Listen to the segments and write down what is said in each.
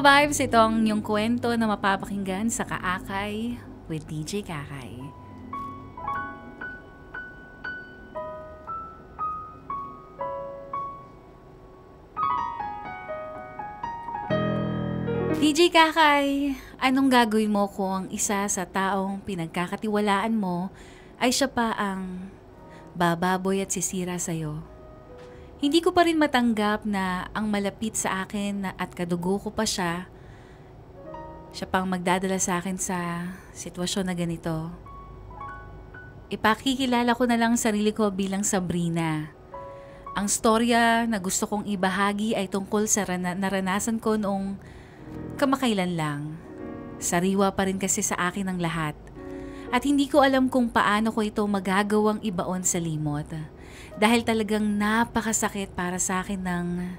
ka-vibes, ito ang inyong kwento na mapapakinggan sa Kaakay with DJ Kakay. DJ Kakay, anong gagawin mo kung ang isa sa taong pinagkakatiwalaan mo ay siya pa ang bababoy at sisira sa'yo? Hindi ko pa rin matanggap na ang malapit sa akin at kadugo ko pa siya pang magdadala sa akin sa sitwasyon na ganito. Ipakikilala ko na lang sarili ko bilang Sabrina. Ang storya na gusto kong ibahagi ay tungkol sa naranasan ko noong kamakailan lang. Sariwa pa rin kasi sa akin ang lahat. At hindi ko alam kung paano ko ito magagawang ibaon sa limot. Dahil talagang napakasakit para sa akin nang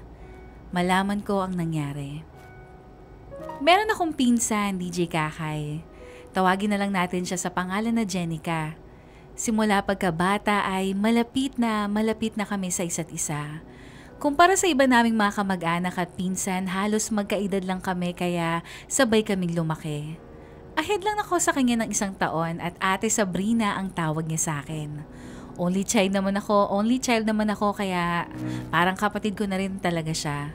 malaman ko ang nangyari. Meron akong pinsan, DJ Kakay. Tawagin na lang natin siya sa pangalan na Jenica. Simula pagkabata ay malapit na kami sa isa't isa. Kumpara sa iba naming mga kamag-anak at pinsan, halos magkaedad lang kami kaya sabay kaming lumaki. Ahead lang ako sa kanya ng 1 taon at Ate Sabrina ang tawag niya sa akin. Only child naman ako kaya parang kapatid ko na rin talaga siya.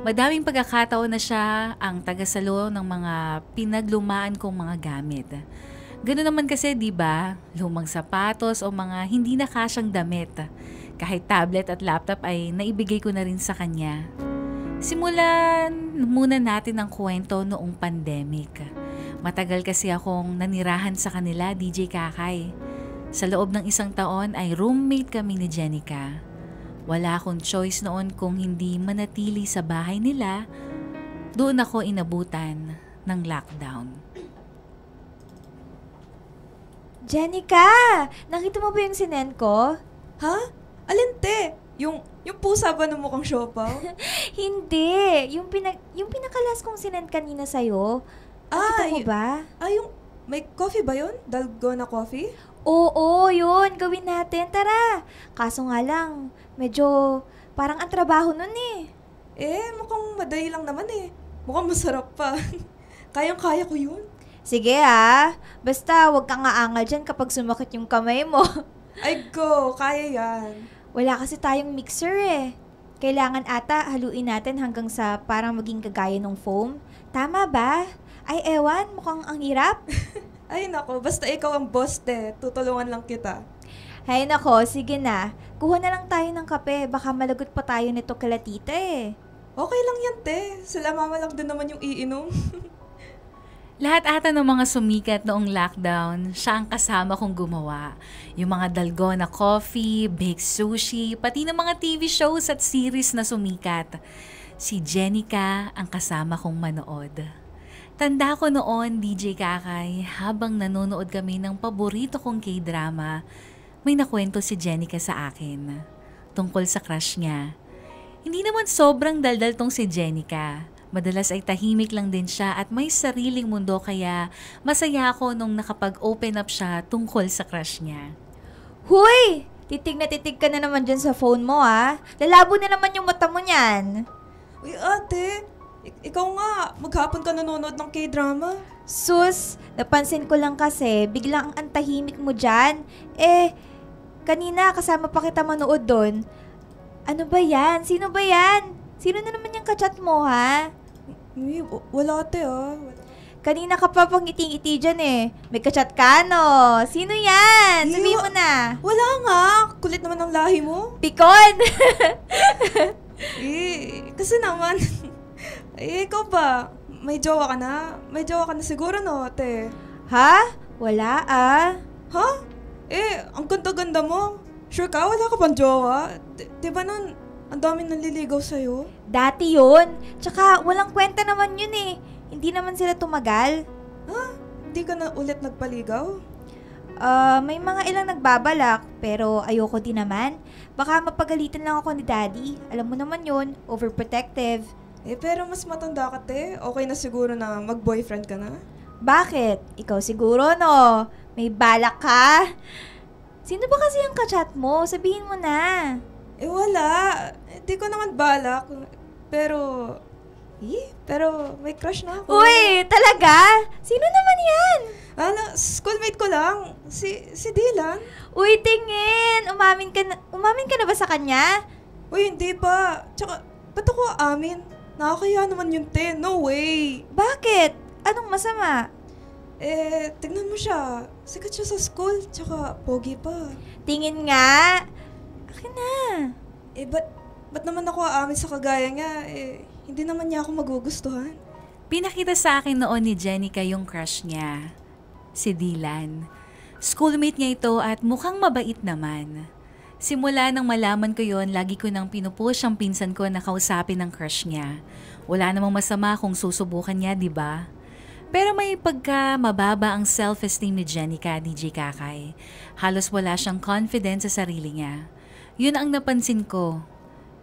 Madaming pagkakataon na siya ang tagasalo ng mga pinaglumaan kong mga gamit. Ganoon naman kasi, di ba? Lumang sapatos o mga hindi na kasyang damit. Kahit tablet at laptop ay naibigay ko na rin sa kanya. Simulan muna natin ang kwento noong pandemic. Matagal kasi akong nanirahan sa kanila, DJ Kakay. Sa loob ng 1 taon ay roommate kami ni Jenica. Wala akong choice noon kung hindi manatili sa bahay nila. Doon ako inabutan ng lockdown. Jenica! Nakita mo ba yung sinend ko? Ha? Alin te? Yung pusa ba na mukhang siopaw? Hindi. Yung pinakalas kong sinend kanina sa'yo. Nakita mo ba? May coffee ba yun? Dalgona coffee? Oo, yun. Gawin natin. Tara. Kaso nga lang, medyo parang ang trabaho nun eh. Mukhang madali lang naman eh. Mukhang masarap pa. Kayang-kaya ko yun. Sige ah. Basta wag kang aangal dyan kapag sumakit yung kamay mo. Ay go, kaya yan. Wala kasi tayong mixer eh. Kailangan ata haluin natin hanggang sa parang maging kagaya ng foam. Tama ba? Ay ewan, mukhang ang hirap. Ay nako, basta ikaw ang boss te. Tutulungan lang kita. Ay nako, sige na. Kuha na lang tayo ng kape. Baka malagot pa tayo nito kala tita eh. Okay lang yan te. Sila mama lang din naman yung iinom. Lahat ata ng mga sumikat noong lockdown, siya ang kasama kong gumawa. Yung mga dalgona coffee, baked sushi, pati ng mga TV shows at series na sumikat. Si Jenica ang kasama kong manood. Tanda ko noon, DJ Kakay, habang nanonood kami ng paborito kong K-drama, may nakwento si Jenica sa akin tungkol sa crush niya. Hindi naman sobrang daldal tong si Jenica. Madalas ay tahimik lang din siya at may sariling mundo kaya masaya ako nung nakapag-open up siya tungkol sa crush niya. Huy! Titig na titig ka na naman dyan sa phone mo ah. Lalabo na naman yung mata mo niyan. Uy ate, ikaw nga, maghapon ka nanonood ng K-drama. Sus, napansin ko lang kasi biglang ang tahimik mo dyan. Kanina kasama pa kita manood doon. Ano ba yan? Sino ba yan? Sino na naman yung kachat mo ha? Wala ate ah. Kanina ka pa pang ngiti-ngiti dyan eh. May kachat ka no? Sino yan? Sabihin mo na. Wala nga. Kulit naman ang lahi mo. Pikon! Kasi naman. Ikaw ba? May jowa ka na? May jowa ka na siguro no, ate? Ha? Wala ah. Ha? Ang ganda-ganda mo. Sure ka? Wala ka pang jowa? Diba nun, ang daming nanliligaw sa'yo? Dati yun. Tsaka walang kwenta naman yun eh. Hindi naman sila tumagal. Ha? Hindi ka na ulit nagpaligaw? May mga ilang nagbabalak, pero ayoko din naman. Baka mapagalitan lang ako ni Daddy. Alam mo naman yun, overprotective. Pero mas matanda ka te. Okay na siguro na mag-boyfriend ka na? Bakit? Ikaw siguro no? May balak ka? Sino ba kasi yung kachat mo? Sabihin mo na. Wala. Hindi ko naman balak. Pero Pero may crush na ako. Uy, talaga? Sino naman yan? Schoolmate ko lang. Si Dylan. Uy, tingin! Umamin ka na ba sa kanya? Uy, hindi pa. Tsaka, ba't ako aamin? Nakakaya naman yun, te. No way. Bakit? Anong masama? Tignan mo siya. Sikat siya sa school, tsaka pogi pa. Tingin nga. Akin na. Ba't naman ako aamin sa kagaya niya? Hindi naman niya ako magugustuhan. Pinakita sa akin noon ni Jenica yung crush niya, si Dylan. Schoolmate niya ito at mukhang mabait naman. Simula nang malaman ko yon, lagi ko nang pinupush ang pinsan ko na kausapin ng crush niya. Wala namang masama kung susubukan niya, di ba? Pero may pagka mababa ang self-esteem ni Jenica, DJ Kakay. Halos wala siyang confidence sa sarili niya. Yun ang napansin ko.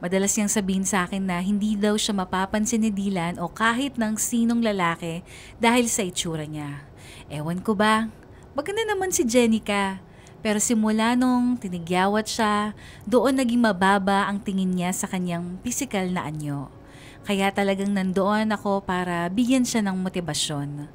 Madalas niyang sabihin sa akin na hindi daw siya mapapansin ni Dylan o kahit ng sinong lalaki dahil sa itsura niya. Ewan ko ba? Maganda naman si Jenica. Pero simula nung tinigyawat siya, doon naging mababa ang tingin niya sa kanyang pisikal na anyo. Kaya talagang nandoon ako para bigyan siya ng motibasyon.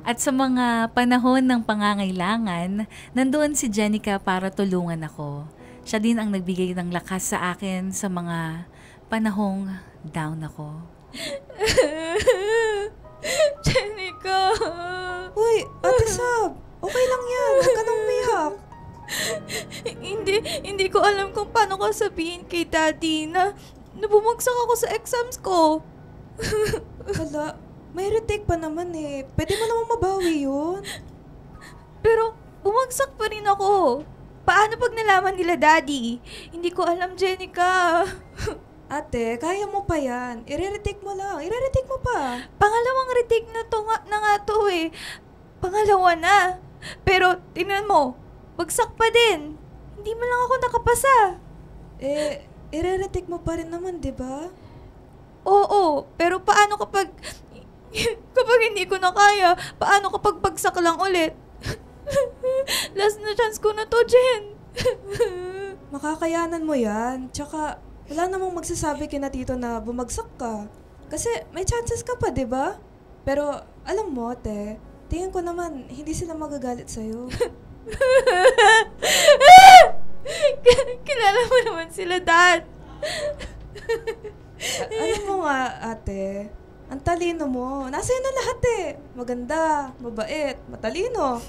At sa mga panahon ng pangangailangan, nandoon si Jenica para tulungan ako. Siya din ang nagbigay ng lakas sa akin sa mga panahong down ako. Jenica! Uy, Ate Sab! Okay lang yan. Huwag ka nang umiyak. Hindi ko alam kung paano ko sabihin kay Daddy na bumagsak ako sa exams ko. Hala, may retake pa naman eh. Pwede mo namang mabawi yun. Pero bumagsak pa rin ako. Paano pag nalaman nila Daddy? Hindi ko alam, Jenica. Ate, kaya mo pa yan. I-retake mo lang. I-retake mo pa. Pangalawang retake na nga to eh. Pangalawa na. Pero tingnan mo, bagsak pa din. Hindi man lang ako nakapasa. I-retake mo pa rin naman, di ba? Oo, pero paano kapag hindi ko na kaya? Paano kapag bagsak lang ulit? Last na chance ko na to, Jen. Makakayanan mo yan. Tsaka, wala namang magsasabi kina tito na bumagsak ka. Kasi may chances ka pa, di ba? Pero, alam mo, te, tingin ko naman, hindi sila magagalit sa'yo. Kilala mo naman sila, Dad. Alam mo nga, ate, ang talino mo. Nasa'yo na lahat eh. Maganda, mabait, matalino.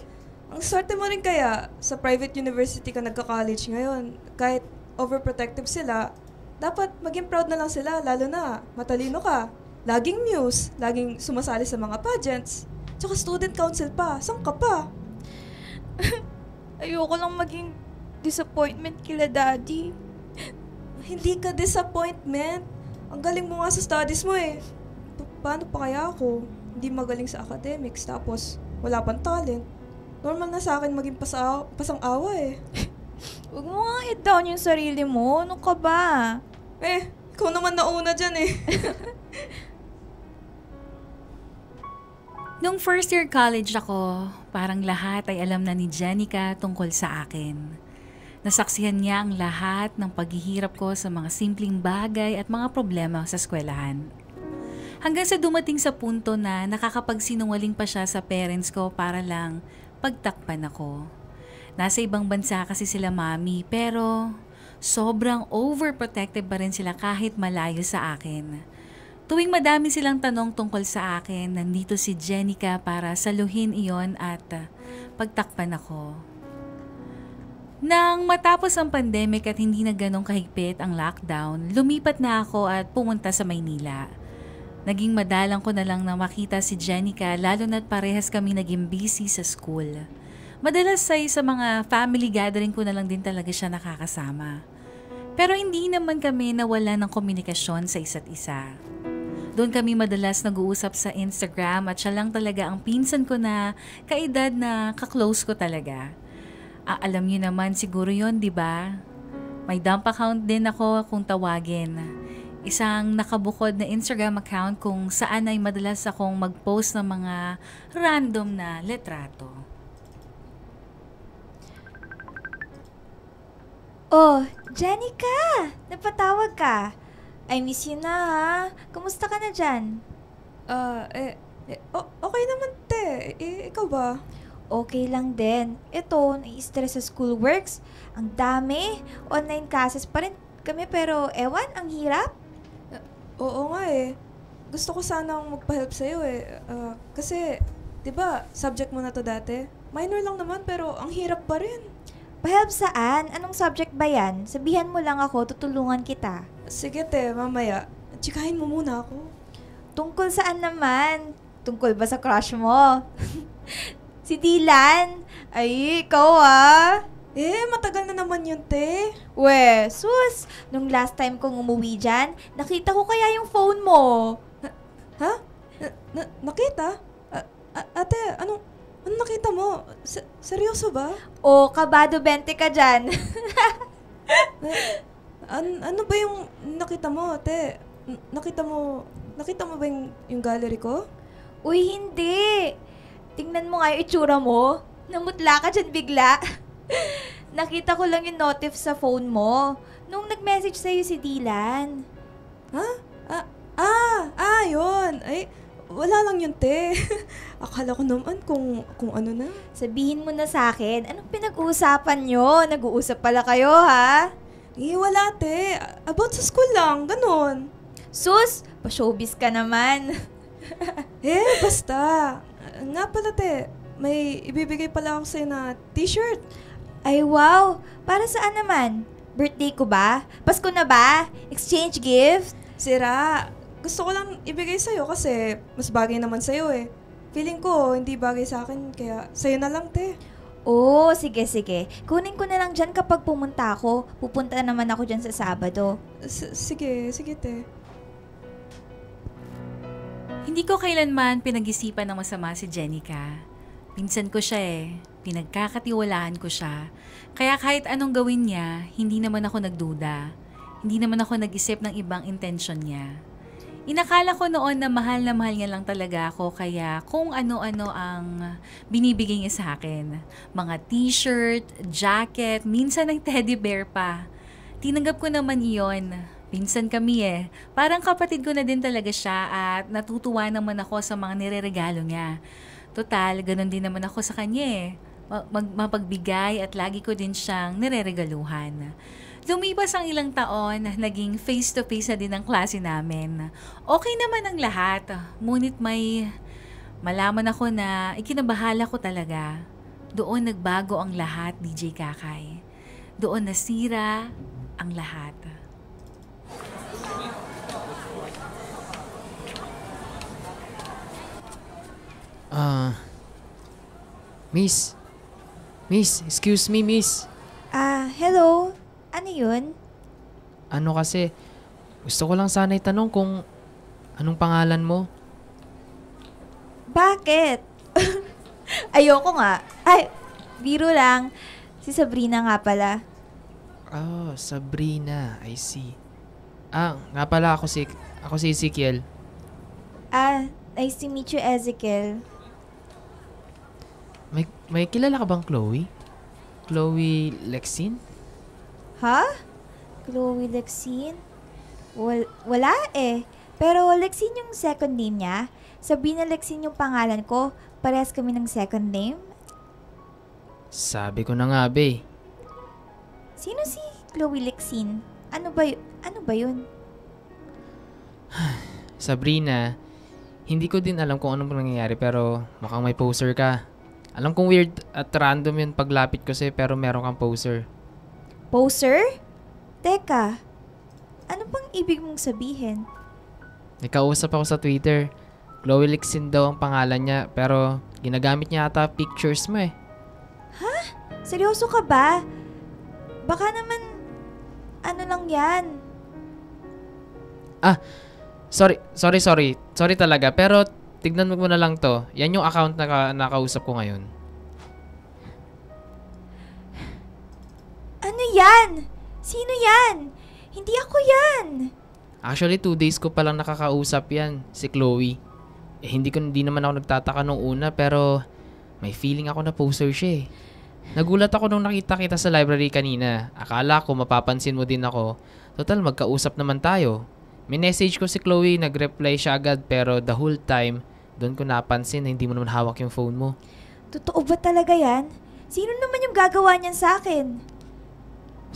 Ang swerte mo rin kaya sa private university ka nagka-college ngayon. Kahit overprotective sila, dapat maging proud na lang sila, lalo na matalino ka. Laging muse, laging sumasali sa mga pageants. Tsaka student council pa, saan ka pa? Ayoko lang maging disappointment kila Daddy. Hindi ka disappointment. Ang galing mo nga sa studies mo eh. Paano pa kaya ako? Hindi magaling sa academics, tapos wala pang talent. Normal na sa akin maging pasang-awa eh. Huwag mo nga i-down yung sarili mo. Ano ka ba? Ikaw naman nauna dyan eh. Nung first year college ako, parang lahat ay alam na ni Jenica tungkol sa akin. Nasaksihan niya ang lahat ng paghihirap ko sa mga simpleng bagay at mga problema sa eskwelahan. Hanggang sa dumating sa punto na nakakapagsinungaling pa siya sa parents ko para lang pagtakpan ako. Nasa ibang bansa kasi sila mami, pero sobrang overprotective pa rin sila kahit malayo sa akin. Tuwing madami silang tanong tungkol sa akin, nandito si Jenica para saluhin iyon at pagtakpan ako. Nang matapos ang pandemic at hindi na ganong kahigpit ang lockdown, lumipat na ako at pumunta sa Maynila. Naging madalang ko na lang na makita si Jenica, lalo na't parehas kami naging busy sa school. Madalas sa mga family gathering ko na lang din talaga siya nakakasama. Pero hindi naman kami nawala ng komunikasyon sa isa't isa. Doon kami madalas nag-uusap sa Instagram at siya lang talaga ang pinsan ko na kaedad na kaklose ko talaga. Alam niyo naman siguro yon, di ba? May dump account din ako kung tawagin. Isang nakabukod na Instagram account kung saan ay madalas akong mag-post ng mga random na letrato. Oh, Jenica! Napatawag ka. I miss you na ha. Kumusta ka na dyan? Okay naman, te. Ikaw ba? Okay lang din. Ito, nai-stress sa schoolworks. Ang dami. Online classes pa rin kami pero ewan, ang hirap. Oo nga eh. Gusto ko sanang magpa-help sa'yo eh. Kasi, di ba, subject mo na to dati? Minor lang naman pero ang hirap pa rin. Pa-help saan? Anong subject ba yan? Sabihan mo lang ako, tutulungan kita. Sige te, mamaya. Tsikahin mo muna ako. Tungkol saan naman? Tungkol ba sa crush mo? Si Dylan? Ay, ikaw ah. Matagal na naman yun, te. We, sus! Nung last time kong umuwi dyan, nakita ko kaya yung phone mo. Ha? Nakita? Ate, anong nakita mo? Seryoso ba? O, kabado 20 ka dyan. Ano ba yung nakita mo, ate? Nakita mo ba yung gallery ko? Uy, hindi. Tingnan mo nga yung itsura mo. Namutla ka dyan bigla. Nakita ko lang yung notif sa phone mo. Nung nag-message sa'yo si Dylan. Ha? Yun. Ay, wala lang yun, te. Akala ko naman kung ano na. Sabihin mo na sa akin, anong pinag-uusapan nyo? Nag-uusap pala kayo, ha? Wala, te. About sa school lang, ganun. Sus, pa-showbiz ka naman. Basta. Nga pala, te. May ibibigay pala ako sa'yo na t-shirt. Ay, wow. Para saan naman? Birthday ko ba? Pasko na ba? Exchange gift? Sira. Gusto ko lang ibigay sa'yo kasi mas bagay naman sa'yo eh. Feeling ko hindi bagay sa akin kaya sa'yo na lang, te. Oo, sige. Kunin ko na lang dyan kapag pumunta ako. Pupunta naman ako dyan sa Sabado. Sige, te. Hindi ko kailanman pinag-isipan ng masama si Jenica. Pinsan ko siya eh. Pinagkakatiwalaan ko siya. Kaya kahit anong gawin niya, hindi naman ako nagduda. Hindi naman ako nag-isip ng ibang intention niya. Inakala ko noon na mahal niya lang talaga ako kaya kung ano-ano ang binibigay niya sa akin. Mga t-shirt, jacket, minsan ng teddy bear pa. Tinanggap ko naman iyon. Pinsan kami eh. Parang kapatid ko na din talaga siya at natutuwa naman ako sa mga nireregalo niya. Total, ganun din naman ako sa kanya eh. Mapagbigay at lagi ko din siyang nireregaluhan. Lumipas ang ilang taon, naging face-to-face na din ang klase namin. Okay naman ang lahat, ngunit may malaman ako na ikinabahala ko talaga. Doon nagbago ang lahat, DJ Kakay. Doon nasira ang lahat. Miss, excuse me, miss. Hello? Ano yun? Ano kasi, gusto ko lang sana itanong kung anong pangalan mo. Bakit? Ayoko nga. Ay, biro lang. Si Sabrina nga pala. Oh, Sabrina, I see. Nga pala ako si Ezekiel. Nice to meet you, Ezekiel. May kilala ka bang Chloe? Chloe Lexine? Ha? Chloe Lexine? Wala eh. Pero Lexine yung second name niya. Sabrina Lexine yung pangalan ko. Parehas kami ng second name. Sabi ko na nga, be. Sino si Chloe Lexine? Ano ba yun? Sabrina, hindi ko din alam kung anong nangyayari pero mukhang may poser ka. Alam kong weird at random yun paglapit ko sa'yo pero meron kang poser. Poser? Teka, ano bang ibig mong sabihin? Nakausap ako sa Twitter. Chloe Lexine daw ang pangalan niya pero ginagamit niya ata pictures mo eh. Ha? Seryoso ka ba? Baka naman, ano lang yan? Sorry talaga pero tignan mo na lang to. Yan yung account na nakausap ko ngayon. Ano yan? Sino yan? Hindi ako yan. Actually, 2 days ko palang nakakausap yan, si Chloe. Hindi naman ako nagtataka nung una pero may feeling ako na poser siya eh. Nagulat ako nung nakita kita sa library kanina. Akala ko mapapansin mo din ako. Total, magkausap naman tayo. Minessage ko si Chloe, nag-reply siya agad pero the whole time, doon ko napansin na hindi mo naman hawak yung phone mo. Totoo ba talaga yan? Sino naman yung gagawa niyan sa akin?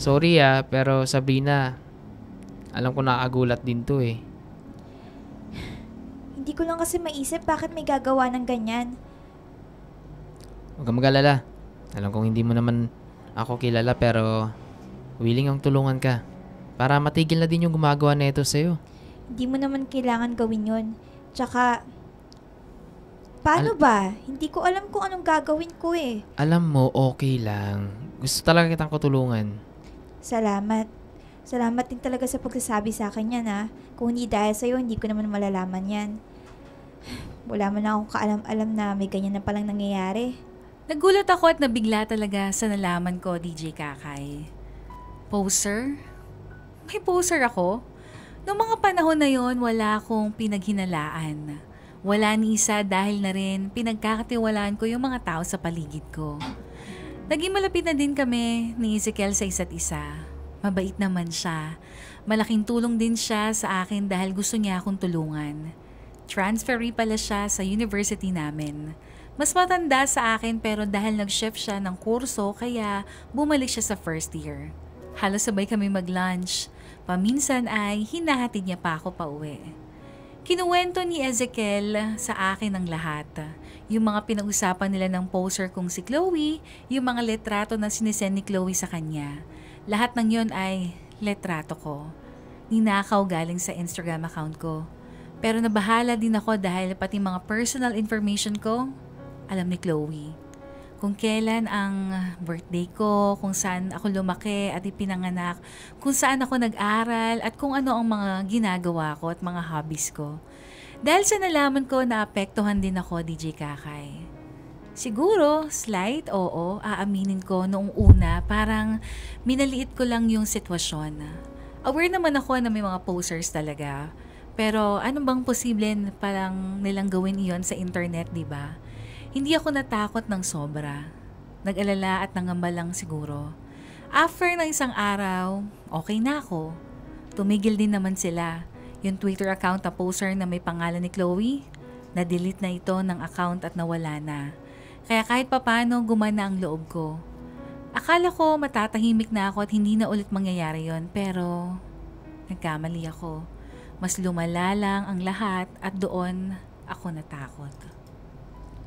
Sorry pero Sabrina, alam ko nakakagulat din to eh. Hindi ko lang kasi maisip bakit may gagawa ng ganyan. Huwag kang mag-alala. Alam kong hindi mo naman ako kilala pero willing ang tulungan ka para matigil na din yung gumagawa na ito sa'yo. Hindi mo naman kailangan gawin yun. Tsaka, paano ba? Hindi ko alam kung anong gagawin ko eh. Alam mo, okay lang. Gusto talaga kitang tutulungan. Salamat. Salamat din talaga sa pagsasabi sa akin yan ha. Kung hindi dahil sa'yo, hindi ko naman malalaman yan. Wala man akong kaalam-alam na may ganyan na palang nangyayari. Nagulat ako at nabigla talaga sa nalaman ko, DJ Kakay. Poser? May poser ako? Noong mga panahon na yon, wala akong pinaghinalaan. Wala ni isa dahil na rin pinagkakatiwalaan ko yung mga tao sa paligid ko. Naging malapit na din kami ni Ezekiel sa isa't isa. Mabait naman siya. Malaking tulong din siya sa akin dahil gusto niya akong tulungan. Transferee pala siya sa university namin. Mas matanda sa akin pero dahil nag-shift siya ng kurso kaya bumalik siya sa first year. Halos sabay kami mag-lunch. Paminsan ay hinahatid niya pa ako pauwi. Kinuwento ni Ezekiel sa akin ang lahat. Yung mga pinag-usapan nila ng poser kong si Chloe, yung mga letrato na sinisend ni Chloe sa kanya. Lahat ng yon ay letrato ko. Ninakaw galing sa Instagram account ko. Pero nabahala din ako dahil pati mga personal information ko, alam ni Chloe. Kung kailan ang birthday ko, kung saan ako lumaki at ipinanganak, kung saan ako nag-aral at kung ano ang mga ginagawa ko at mga hobbies ko. Dahil sa nalaman ko, naapektuhan din ako, DJ Kakay. Siguro, slight, oo, aaminin ko noong una, parang minaliit ko lang yung sitwasyon. Aware naman ako na may mga posers talaga. Pero ano bang posible palang nilang gawin iyon sa internet, di ba? Hindi ako natakot ng sobra. Nag-alala at nangamba lang siguro. After ng isang araw, okay na ako. Tumigil din naman sila. Yung Twitter account na poster na may pangalan ni Chloe, na-delete na ito ng account at nawala na. Kaya kahit papano gumana ang loob ko. Akala ko matatahimik na ako at hindi na ulit mangyayari yon, pero nagkamali ako. Mas lumala lang ang lahat at doon ako natakot.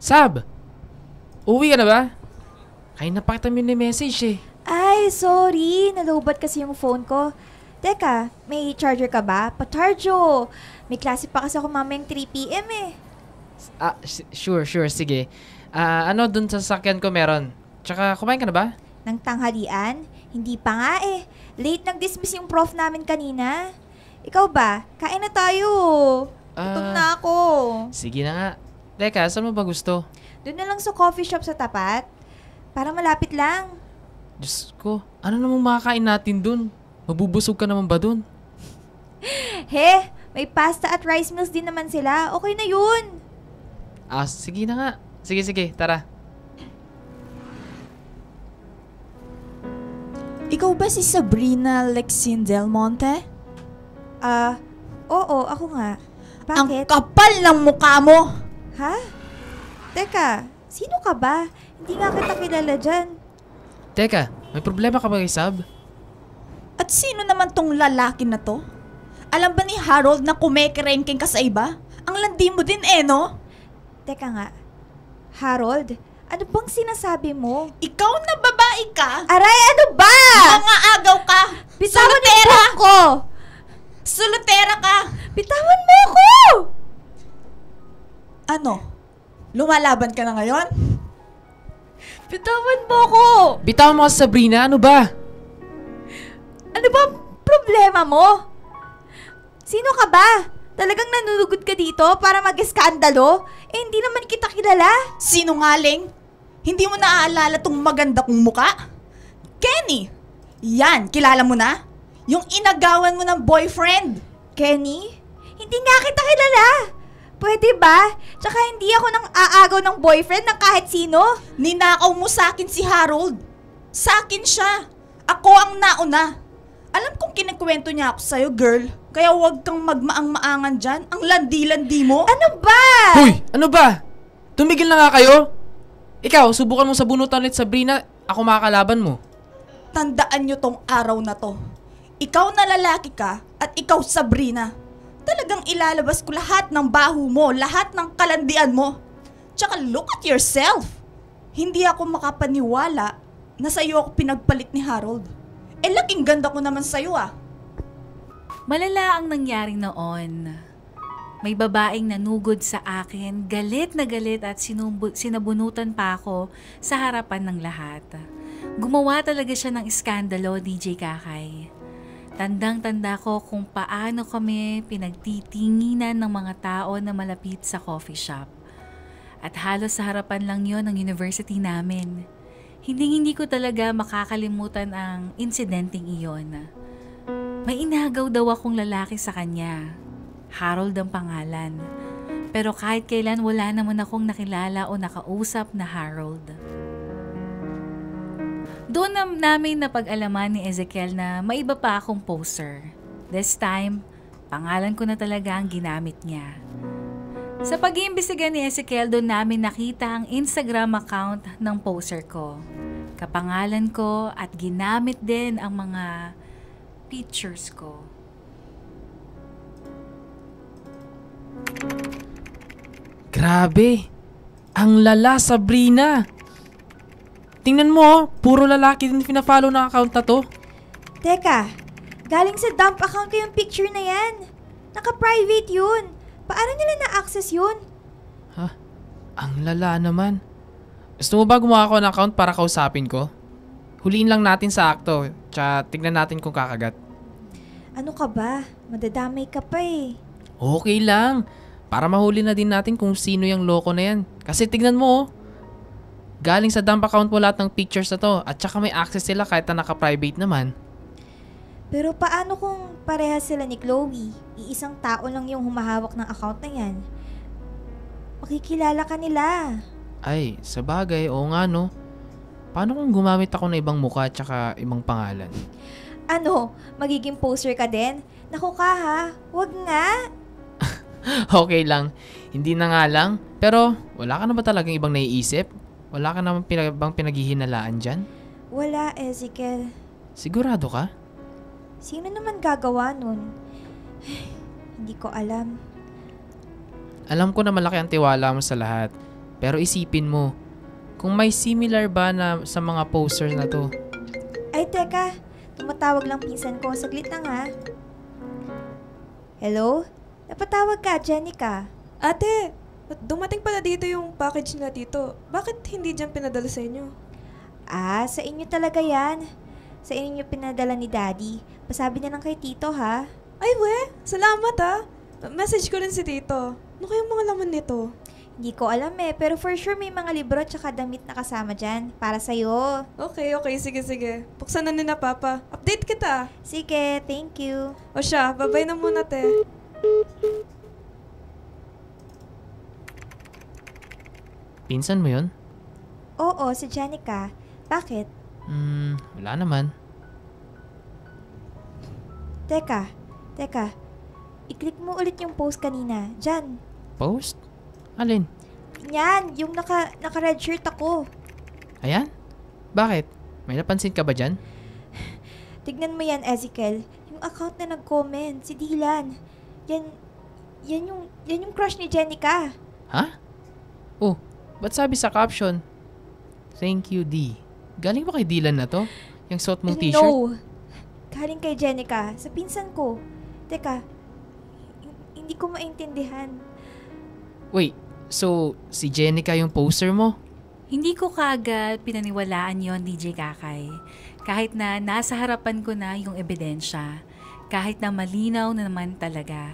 Sab! Uwi ka na ba? Kaya napakita mo yung message eh. Ay, sorry. Nalobat kasi yung phone ko. Teka, may charger ka ba? Pa-charge-o. May klase pa kasi ako mamayang 3 p.m. eh. Sure, sige. Dun sa sasakyan ko meron. Tsaka kumain ka na ba? Nang tanghalian? Hindi pa nga eh. Late nag-dismiss yung prof namin kanina. Ikaw ba? Kain na tayo. Gutom na ako. Sige na nga. Teka, saan mo ba gusto? Doon na lang sa coffee shop sa tapat. Para malapit lang. Diyos ko, ano namang makakain natin dun? Mabubusog ka naman ba dun? He, may pasta at rice meals din naman sila. Okay na yun. Sige na nga. Sige, tara. Ikaw ba si Sabrina Lexine Del Monte? Oo, ako nga. Ang Bakit? kapal ng mukha mo! Ha? Teka, sino ka ba? Hindi nga kita kilala dyan. Teka, may problema ka ba kay Sab? At sino naman tong lalaki na to? Alam ba ni Harold na kumekerengking ka sa iba? Ang landi mo din no? Teka nga. Harold, ano bang sinasabi mo? Ikaw na babae ka? Aray, ano ba? Mga agaw ka! Bitawan mo Sulutera! ako! Sulutera ka! Bitawan mo ako! Ano? Lumalaban ka na ngayon? Bitawan mo ako! Bitawan mo ka, Sabrina, ano ba? Ano ba ang problema mo? Sino ka ba? Talagang nanunugod ka dito para mag-eskandalo? Eh, hindi naman kita kilala. Sinungaling? Hindi mo naaalala tong maganda kong muka? Kenny! Yan, kilala mo na? Yung inagawan mo ng boyfriend. Kenny? Hindi nga kita kilala. Pwede ba? Tsaka hindi ako nang aagaw ng boyfriend ng kahit sino. Ninakaw mo sa akin si Harold. Sa akin siya. Ako ang nauna. Alam kong kinikwento niya ako sa'yo, girl. Kaya huwag kang magmaang-maangan dyan. Ang landi-landi mo. Ano ba? Hoy! Ano ba? Tumigil na nga kayo! Ikaw, subukan mo sabunutan ulit Sabrina. Ako makakalaban mo. Tandaan nyo tong araw na to. Ikaw na lalaki ka at ikaw Sabrina. Talagang ilalabas ko lahat ng baho mo, lahat ng kalandian mo. Tsaka look at yourself. Hindi ako makapaniwala na sa'yo ako pinagpalit ni Harold. Laking ganda ko naman sa'yo ah. Malala ang nangyari noon. May babaeng nanugod sa akin, galit na galit at sinabunutan pa ako sa harapan ng lahat. Gumawa talaga siya ng iskandalo, DJ Kakay. Tandang-tanda ko kung paano kami pinagtitinginan ng mga tao na malapit sa coffee shop. At halos sa harapan lang yon ng university namin. Hindi ko talaga makakalimutan ang insidenteng iyon. May inagaw daw akong lalaki sa kanya. Harold ang pangalan. Pero kahit kailan wala naman akong nakilala o nakausap na Harold. Doon namin napag-alaman ni Ezekiel na may iba pa akong poser. This time, pangalan ko na talaga ang ginamit niya. Sa pag-iimbestiga ni Ezekiel, doon namin nakita ang Instagram account ng poser ko. Kapangalan ko at ginamit din ang mga pictures ko. Grabe! Ang lala, Sabrina! Tingnan mo, puro lalaki din pina-follow ng account na to. Teka, galing sa dump account ko yung picture na yan. Naka-private yun. Paano nila na-access yun? Ha? Ang lala naman. Gusto mo ba gumawa ko ng account para kausapin ko? Huliin lang natin sa akto, tsaka tignan natin kung kakagat. Ano ka ba? Madadamay ka pa eh. Okay lang. Para mahuli na din natin kung sino yung loko na yan. Kasi tignan mo, galing sa dump account mo lahat ng pictures na to at saka may access sila kahit na naka-private naman. Pero paano kung parehas sila ni Chloe? Iisang tao lang yung humahawak ng account na yan. Makikilala ka nila. Ay, sa bagay, oo nga no. Paano kung gumamit ako ng ibang mukha at saka ibang pangalan? Ano? Magiging poster ka din? Naku ka ha, wag nga. Okay lang, hindi na nga lang. Pero wala ka na ba talagang ibang naiisip? Wala ka naman bang pinaghihinalaan dyan? Wala, Ezekiel. Sigurado ka? Sino naman gagawa nun? Hindi ko alam. Alam ko na malaki ang tiwala mo sa lahat. Pero isipin mo, kung may similar ba na sa mga posters na to? Ay, teka. Tumatawag lang pinsan ko. Saglit lang ha. Hello? Napatawag ka, Jenica. Ate, dumating pala dito yung package na dito. Bakit hindi dyan pinadala sa inyo? Ah, sa inyo talaga yan. Sa inyo pinadala ni Daddy. Pasabi na lang kay Tito ha. Ay we, salamat ha. Message ko rin si Tito. Ano kayong mga laman nito? Hindi ko alam eh, pero for sure may mga libro tsaka damit na kasama dyan. Para sa'yo. Okay, sige. Buksan na ni na Papa. Update kita. Sige, thank you. O siya, babay na muna te. Pinsan mo yun? Oo, si Jenica. Bakit? Wala naman. Teka. I-click mo ulit yung post kanina. Diyan. Post? Alin? Yan, yung naka-red shirt ako. Ayan? Bakit? May napansin ka ba dyan? Tignan mo yan, Ezekiel. Yung account na nag-comment, si Dylan. Yan yung crush ni Jenica. Ha? Oh, ba't sabi sa caption? Thank you, D. Galing ba kay Dylan na to? Yung suot mong t-shirt? No. Galing kay Jenica. Sa pinsan ko. Teka, hindi ko maintindihan. Wait, so si Jenica yung poster mo? Hindi ko kaagad pinaniwalaan yon, DJ Kakay. Kahit na nasa harapan ko na yung ebidensya. Kahit na malinaw na naman talaga.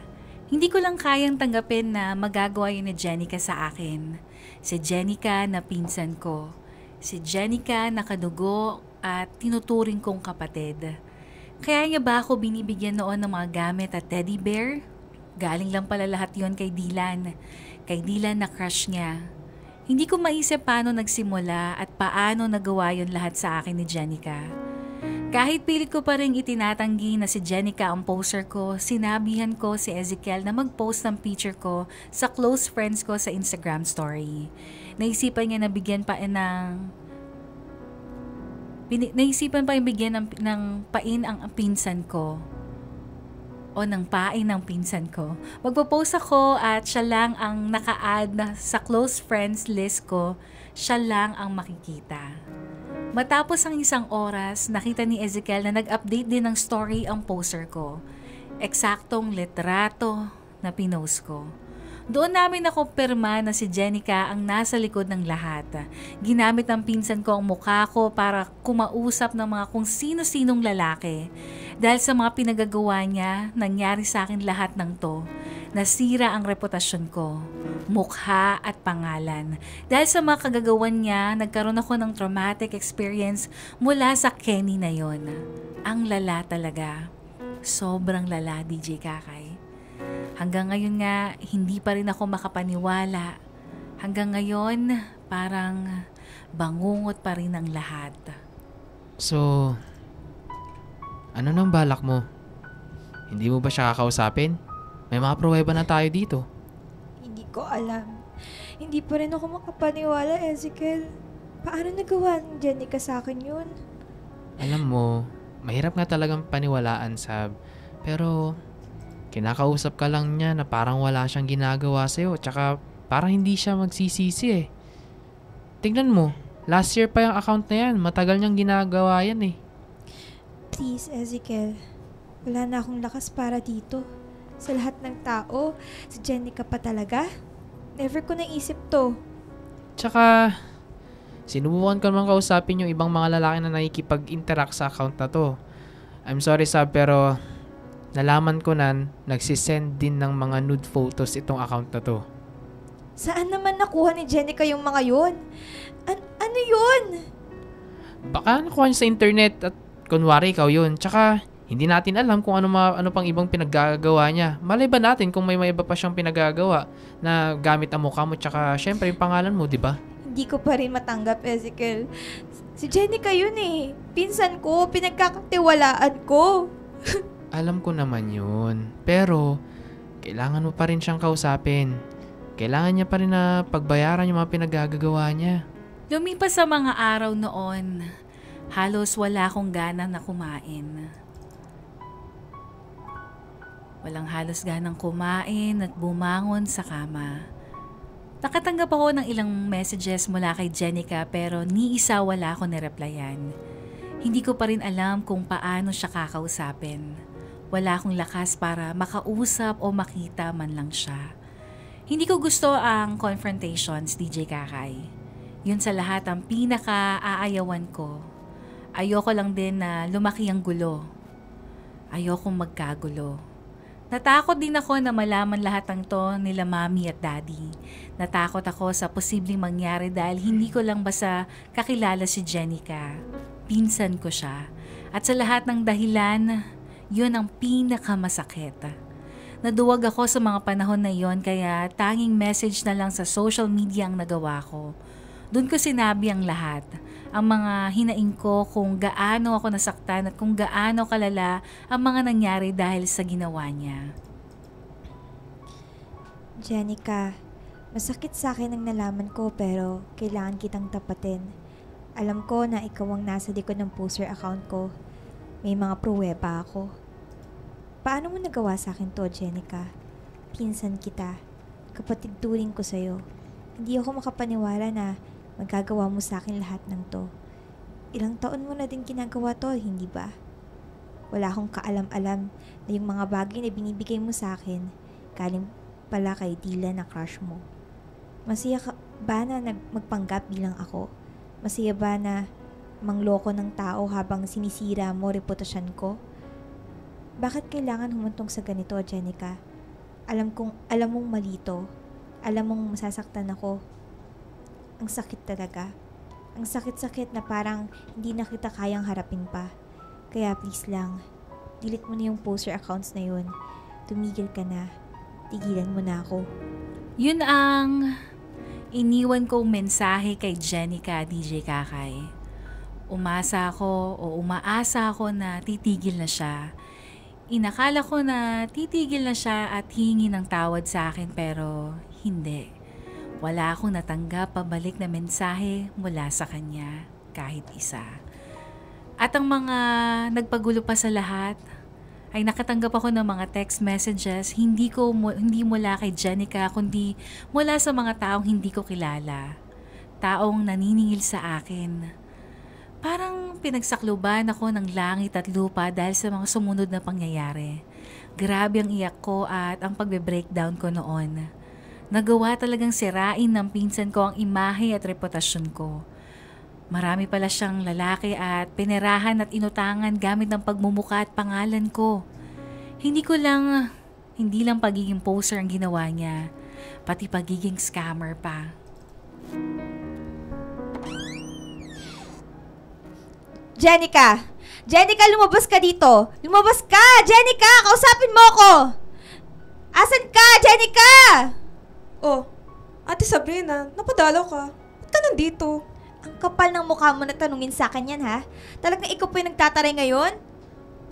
Hindi ko lang kayang tanggapin na magagawa yun ni Jenica sa akin. Si Jenica na pinsan ko. Si Jenica na kadugo at tinuturing kong kapatid. Kaya niya ba ako binibigyan noon ng mga gamit at teddy bear? Galing lang pala lahat yon kay Dylan. Kay Dylan na crush niya. Hindi ko maisip paano nagsimula at paano nagawa yon lahat sa akin ni Jenica. Kahit pilit ko pa rin itinatanggi na si Jenica ang poster ko, sinabihan ko si Ezekiel na mag-post ng picture ko sa close friends ko sa Instagram story. Naisipan niya na bigyan pa yung bigyan ng pain ang pinsan ko. O ng pain ng pinsan ko. Magpo-post ako at siya lang ang naka-add na sa close friends list ko, siya lang ang makikita. Matapos ang 1 oras, nakita ni Ezekiel na nag-update din ng story ang poster ko. Eksaktong litrato na pinost ko. Doon namin nakumpirma na si Jenica ang nasa likod ng lahat. Ginamit ng pinsan ko ang mukha ko para kumausap ng mga kung sino-sinong lalaki. Dahil sa mga pinagagawa niya, nangyari sa akin lahat ng to. Nasira ang reputasyon ko, mukha at pangalan. Dahil sa mga kagagawan niya, nagkaroon ako ng traumatic experience mula sa Kenny na yon. Ang lala talaga. Sobrang lala, DJ Kakay. Hanggang ngayon nga, hindi pa rin ako makapaniwala. Hanggang ngayon, parang bangungot pa rin ang lahat. So, ano nang balak mo? Hindi mo ba siya kakausapin? May mga pruweba na tayo dito. Hindi ko alam. Hindi pa rin ako makapaniwala, Ezekiel. Paano nagawa ni Jenica sa akin yun? Alam mo, mahirap nga talagang paniwalaan, Sab. Pero, kinakausap ka lang niya na parang wala siyang ginagawa sa'yo. Tsaka, parang hindi siya magsisisi eh. Tingnan mo, last year pa yung account na yan. Matagal niyang ginagawa yan eh. Please, Ezekiel. Wala na akong lakas para dito. Sa lahat ng tao, si Jenica pa talaga? Never ko naisip to. Tsaka, sinubukan ko naman kausapin yung ibang mga lalaki na nakikipag-interact sa account na to. I'm sorry, Sab, pero nalaman ko na nagsisend din ng mga nude photos itong account na to. Saan naman nakuha ni Jenica yung mga yun? Ano yun? Baka nakuha niya sa internet at kunwari ikaw yun. Tsaka, hindi natin alam kung ano pang ibang pinaggagawa niya. Malay ba natin kung may iba pa siyang pinaggagawa na gamit ang mukha mo tsaka syempre yung pangalan mo, di ba? Hindi ko pa rin matanggap, Ezekiel. Si Jenica yun eh. Pinsan ko, pinagkakatiwalaan ko. Alam ko naman yun. Pero, kailangan mo pa rin siyang kausapin. Kailangan niya pa rin na pagbayaran yung mga pinaggagawa niya. Lumipas sa mga araw noon, halos wala akong gana na kumain. Walang halos ganang kumain at bumangon sa kama. Nakatanggap ako ng ilang messages mula kay Jenica pero ni isa wala ako nireplyan. Hindi ko pa rin alam kung paano siya kakausapin. Wala akong lakas para makausap o makita man lang siya. Hindi ko gusto ang confrontations, DJ Kakay. Yun sa lahat ang pinaka-aayawan ko. Ayoko lang din na lumaki ang gulo. Ayokong magkagulo. Natakot din ako na malaman lahat ng to nila mami at daddy. Natakot ako sa posibleng mangyari dahil hindi ko lang basta kakilala si Jenica. Pinsan ko siya. At sa lahat ng dahilan, yun ang pinakamasakit. Naduwag ako sa mga panahon na yon kaya tanging message na lang sa social media ang nagawa ko. Doon ko sinabi ang lahat. Ang mga hinaing ko kung gaano ako nasaktan at kung gaano kalala ang mga nangyari dahil sa ginawa niya. Jenica, masakit sa akin ang nalaman ko pero kailangan kitang tapatin. Alam ko na ikaw ang nasa likod ng poster account ko. May mga pruweba ako. Paano mo nagawa sa akin to, Jenica? Pinsan kita. Kapatid turing ko sa'yo. Hindi ako makapaniwala na magagawa mo sa akin lahat ng to. Ilang taon mo na din ginagawa to, hindi ba? Wala akong kaalam-alam na yung mga bagay na binibigay mo sa akin galing pala kay Dylan na crush mo. Masaya ka ba na magpanggap bilang ako? Masaya ba na mangloko ng tao habang sinisira mo reputasyon ko? Bakit kailangan humantong sa ganito, Jenica? Alam mong mali to. Alam mong masasaktan ako. Ang sakit talaga. Ang sakit-sakit na parang hindi na kita kayang harapin pa. Kaya please lang, delete mo na yung poster accounts na yun. Tumigil ka na. Tigilan mo na ako. Yun ang iniwan kong mensahe kay Jenica, DJ Kakay. Umaasa ako na titigil na siya. Inakala ko na titigil na siya at hihingi ng tawad sa akin pero hindi. Wala akong natanggap pabalik na mensahe mula sa kanya, kahit isa. At ang mga nagpagulo pa sa lahat, ay nakatanggap ako ng mga text messages hindi mula kay Jenica kundi mula sa mga taong hindi ko kilala. Taong naniningil sa akin. Parang pinagsakluban ako ng langit at lupa dahil sa mga sumunod na pangyayari. Grabe ang iyak ko at ang pagbe-breakdown ko noon. Nagawa talagang sirain ng pinsan ko ang imahe at reputasyon ko. Marami pala siyang lalaki at pinerahan at inutangan gamit ng pagmumuka at pangalan ko. Hindi lang pagiging poser ang ginawa niya, pati pagiging scammer pa. Jenica! Jenica, lumabas ka dito! Lumabas ka! Jenica, kausapin mo ako! Asan ka, Jenica? Oh, Ate Sabrina, napadalaw ka. Ba't ka nandito? Ang kapal ng mukha mo na tanungin sa akin yan, ha? Talagang ikaw po yung nagtataray ngayon?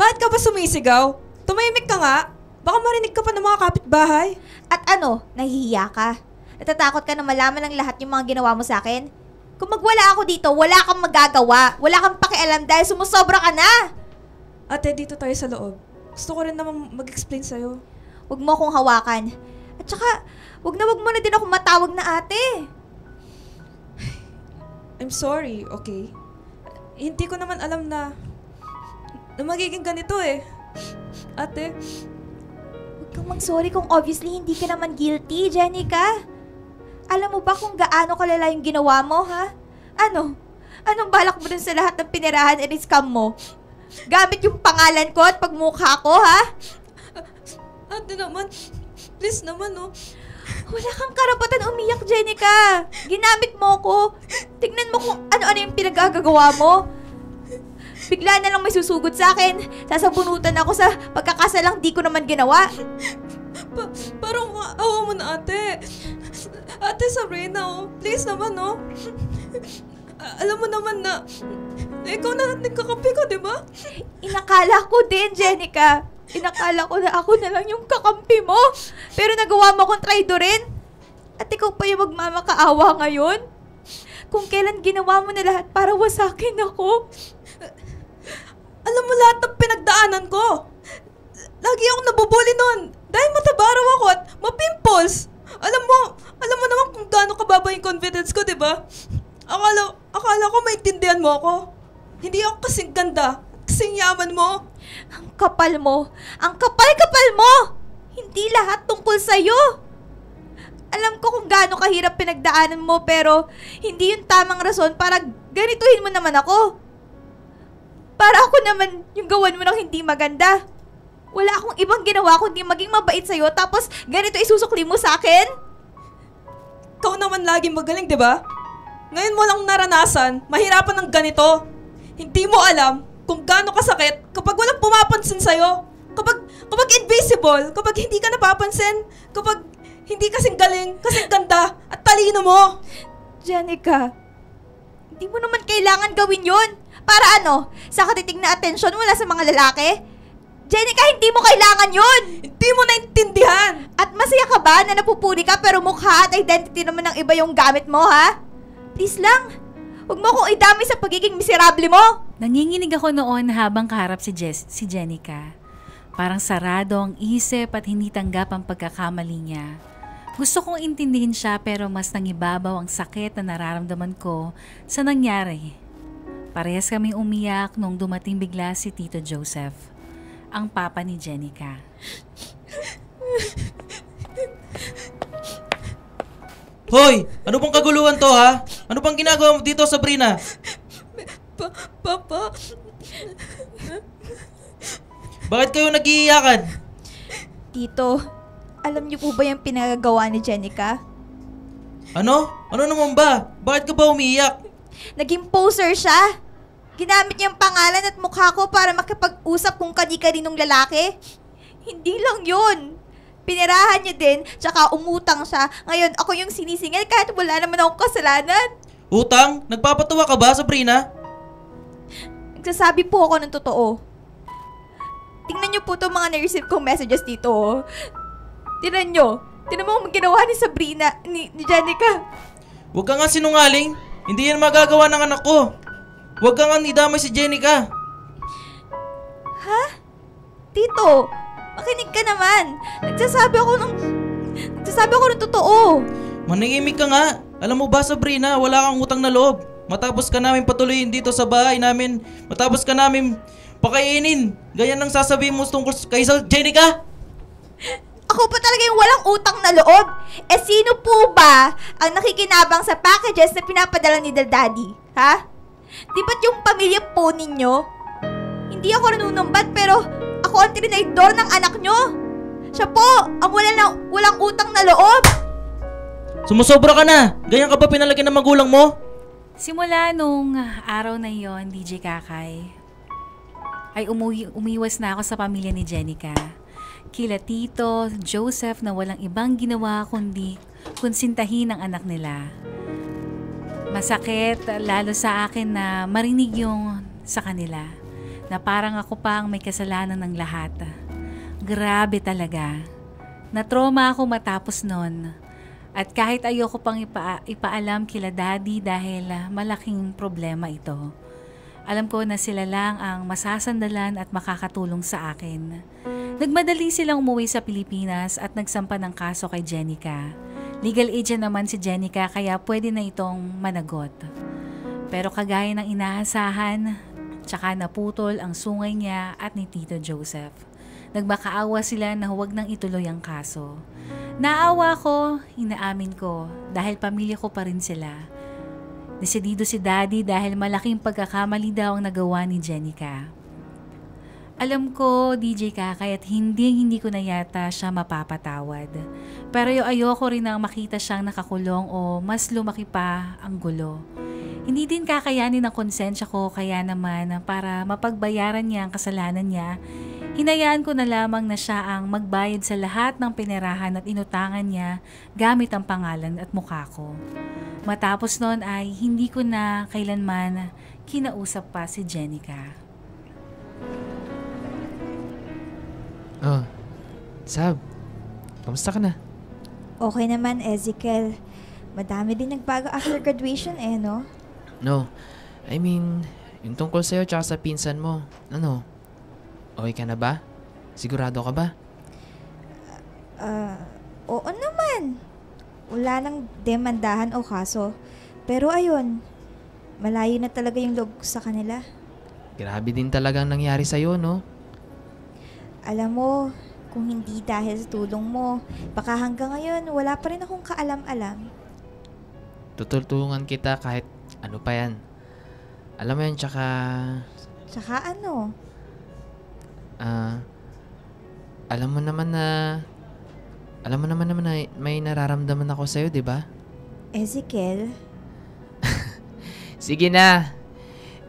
Bakit ka ba sumisigaw? Tumahimik ka nga. Baka marinig ka pa ng mga kapitbahay. At ano, nahihiya ka? Natatakot ka na malaman ng lahat yung mga ginawa mo sa akin? Kung magwala ako dito, wala kang magagawa. Wala kang pakialam dahil sumusobra ka na. Ate, dito tayo sa loob. Gusto ko rin naman mag-explain sa'yo. Huwag mo akong hawakan. At saka, wag mo na din ako matawag na ate. I'm sorry, okay? Hindi ko naman alam na magiging ganito eh. Ate, Huwag kang mag-sorry kung obviously hindi ka naman guilty, Jenica. Alam mo ba kung gaano kalala yung ginawa mo, ha? Anong balak mo dun sa lahat ng pinirahan and scam mo? Gamit yung pangalan ko at pagmukha ko, ha? ate naman, please naman oh. Wala kang karapatan umiyak, Jenica. Ginamit mo ko. Tignan mo kung ano-ano yung pinagagagawa mo. Bigla na lang may susugod sa akin. Sasabunutan ako sa pagkakasalang di ko naman ginawa. Parang awa mo na ate. Ate Sabrina oh, please naman oh. Alam mo naman na ikaw na nagkakampi ko, di ba? Inakala ko din, Jenica. Inakala ko na ako na lang yung kakampi mo. Pero nagawa mo akong traidorin. At ikaw pa yung magmamakaawa ngayon. Kung kailan ginawa mo na lahat para wasakin ako. Alam mo lahat ng pinagdaanan ko. Lagi akong nabubuli nun. Dahil matabaraw ako at mapimples. Alam mo naman kung gaano kababa yung confidence ko, di ba? Akala ko maintindihan mo ako. Hindi ako kasing ganda, kasing yaman mo. Ang kapal mo. Ang kapal-kapal mo. Hindi lahat tungkol sa'yo. Alam ko kung gaano kahirap pinagdaanan mo pero hindi yung tamang rason para ganituhin mo naman ako. Para ako naman yung gawan mo ng hindi maganda. Wala akong ibang ginawa kundi maging mabait sa'yo tapos ganito isusukli mo sa akin? Ikaw naman laging magaling, di ba? Ngayon mo lang naranasan, mahirapan ng ganito. Hindi mo alam kung gaano kasakit kapag walang pumapansin sa'yo. Kapag invisible, kapag hindi ka napapansin, kapag hindi kasing galing, kasing ganda, at talino mo. Jenica, hindi mo naman kailangan gawin yun. Para ano? Sa katitig na atensyon mula sa mga lalaki? Jenica, hindi mo kailangan yun! Hindi mo naintindihan! At masaya ka ba na napupuri ka pero mukha at identity naman ng iba yung gamit mo, ha? Please lang, huwag mo akong idami sa pagiging miserable mo! Nanginginig ako noon habang kaharap si Jenica. Parang sarado ang isip at hindi tanggap ang pagkakamali niya. Gusto kong intindihin siya pero mas nangibabaw ang sakit na nararamdaman ko sa nangyari. Parehas kaming umiyak nung dumating bigla si Tito Joseph, ang papa ni Jenica. Hoy! Ano bang kaguluhan to, ha? Ano bang ginagawa mo dito, Sabrina? Papa? Bakit kayo nag-iiyakan? Tito, alam niyo po ba yung pinagagawa ni Jenica? Ano? Ano naman ba? Bakit ka ba umiiyak? Naging poser siya. Ginamit niya ang pangalan at mukha ko para makipag-usap kung kani-kaninong lalaki. Hindi lang yun. Pinirahan niya din, tsaka umutang siya. Ngayon, ako yung sinisingil kahit wala naman akong kasalanan. Utang? Nagpapatawa ka ba, Sabrina? Nagsasabi po ako ng totoo. Tingnan niyo po itong mga na-receive kong messages dito. Oh. Tingnan niyo. Tingnan mo ang ginawa ni Sabrina, ni Jenica. Huwag ka nga sinungaling. Hindi yan magagawa ng anak ko. Huwag ka nga idamay si Jenica. Ha? Tito, makinig ka naman. Nagsasabi ako ng totoo. Maningimik ka nga. Alam mo ba, Sabrina, wala kang utang na loob. Matapos ka namin patuloyin dito sa bahay namin. Matapos ka namin pakainin. Ganyan ang sasabihin mo tungkol kay Jenica. Ako pa talaga yung walang utang na loob. Eh sino po ba ang nakikinabang sa packages na pinapadala ni Daddy? Ha? Di ba't yung pamilya po ninyo? Hindi ako nanunumbat pero ako ang trinidor ng anak nyo. Siya po ang walang utang na loob. Sumusobra ka na. Ganyan ka ba pinalaki ng magulang mo? Simula nung araw na yon, DJ Kakay, ay umiwas na ako sa pamilya ni Jenica. Kila Tito, Joseph na walang ibang ginawa kundi konsintahin ang anak nila. Masakit lalo sa akin na marinig yung sa kanila, na parang ako pa ang may kasalanan ng lahat. Grabe talaga. Na-trauma ako matapos nun. At kahit ayoko pang ipaalam kila Daddy dahil malaking problema ito. Alam ko na sila lang ang masasandalan at makakatulong sa akin. Nagmadali silang umuwi sa Pilipinas at nagsampa ng kaso kay Jenica. Legal agent naman si Jenica kaya pwede na itong managot. Pero kagaya ng inaasahan, tsaka naputol ang sungay niya at ni Tito Joseph. Nagmakaawa sila na huwag nang ituloy ang kaso. Naawa ko, inaamin ko, dahil pamilya ko pa rin sila. Desidido si Daddy dahil malaking pagkakamali daw ang nagawa ni Jenica. Alam ko, DJ Kakay, at hindi ko na yata siya mapapatawad. Pero ayoko rin na makita siyang nakakulong o mas lumaki pa ang gulo. Hindi din kakayanin ng konsensya ko kaya naman para mapagbayaran niya ang kasalanan niya, hinayaan ko na lamang na siya ang magbayad sa lahat ng pinerahan at inutangan niya gamit ang pangalan at mukha ko. Matapos noon ay hindi ko na kailanman kinausap pa si Jenica. Oh, Sab, kamusta ka na? Okay naman, Ezekiel. Madami din nagbago after graduation no? No, I mean, yung tungkol sa'yo tsaka sa pinsan mo, ano? Okay ka na ba? Sigurado ka ba? Oo naman. Wala nang demandahan o kaso. Pero ayun, malayo na talaga yung loob ko sa kanila. Grabe din talagang nangyari sa'yo, no? Alam mo, kung hindi dahil sa tulong mo, baka hanggang ngayon wala pa rin akong kaalam-alam. Tutulungan kita kahit ano pa yan. Alam mo yan, tsaka... Tsaka ano? Alam mo naman na may nararamdaman ako sa'yo, di ba? Ezekiel? Sige na.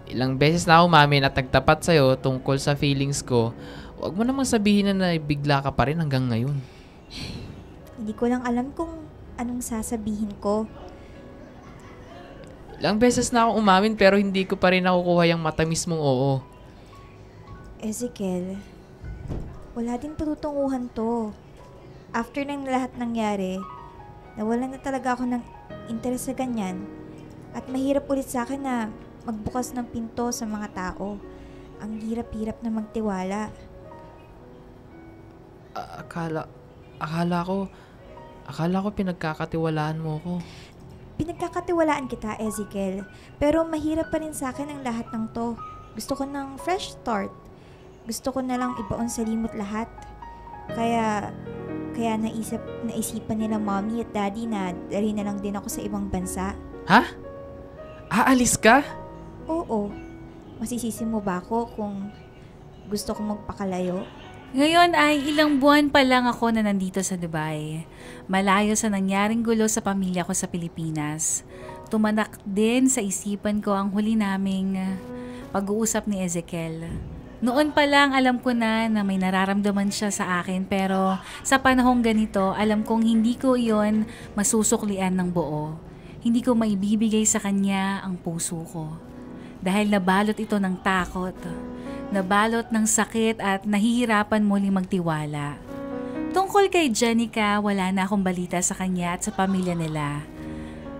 Ilang beses na ako umamin at nagtapat sa'yo tungkol sa feelings ko. Huwag mo namang sabihin na bigla ka pa rin hanggang ngayon. Hindi ko lang alam kung anong sasabihin ko. Ilang beses na ako umamin pero hindi ko pa rin nakukuha yung matamis mong oo. Ezekiel, wala din patutunguhan to. After ng lahat nangyari, nawalan na talaga ako ng interes sa ganyan. At mahirap ulit sa akin na magbukas ng pinto sa mga tao. Ang hirap-hirap na magtiwala. Akala ko pinagkakatiwalaan mo ko. Pinagkakatiwalaan kita, Ezekiel. Pero mahirap pa rin sa akin ang lahat ng to. Gusto ko ng fresh start. Gusto ko na lang ibaon sa limot lahat. Kaya naisipan nila mommy at daddy na dalhin na lang din ako sa ibang bansa. Ha? Aalis ka? Oo. Masisisi mo ba ako kung gusto ko magpakalayo? Ngayon ay ilang buwan pa lang ako na nandito sa Dubai. Malayo sa nangyaring gulo sa pamilya ko sa Pilipinas. Tumanak din sa isipan ko ang huli naming pag-uusap ni Ezekiel. Noon pa lang alam ko na may nararamdaman siya sa akin pero sa panahong ganito alam kong hindi ko iyon masusuklian ng buo. Hindi ko maibibigay sa kanya ang puso ko. dahil nabalot ito ng takot, nabalot ng sakit at nahihirapan muling magtiwala. Tungkol kay Jenica, wala na akong balita sa kanya at sa pamilya nila.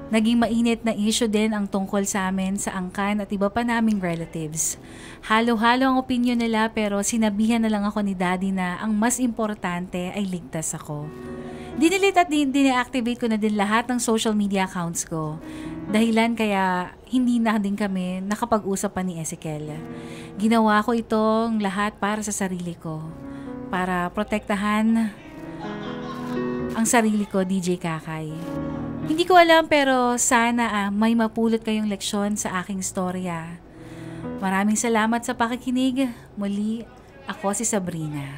Naging mainit na issue din ang tungkol sa amin sa angkan at iba pa naming relatives. Halo-halo ang opinion nila pero sinabihan na lang ako ni Daddy na ang mas importante ay ligtas ako. Dinilit at dine-activate ko na din lahat ng social media accounts ko. Dahilan kaya hindi na din kami nakapag-usap pa ni Ezekiel. Ginawa ko itong lahat para sa sarili ko. Para protektahan ang sarili ko, DJ Kakay. Hindi ko alam pero sana may mapulot kayong leksyon sa aking storya. Maraming salamat sa pakikinig. Muli, ako si Sabrina.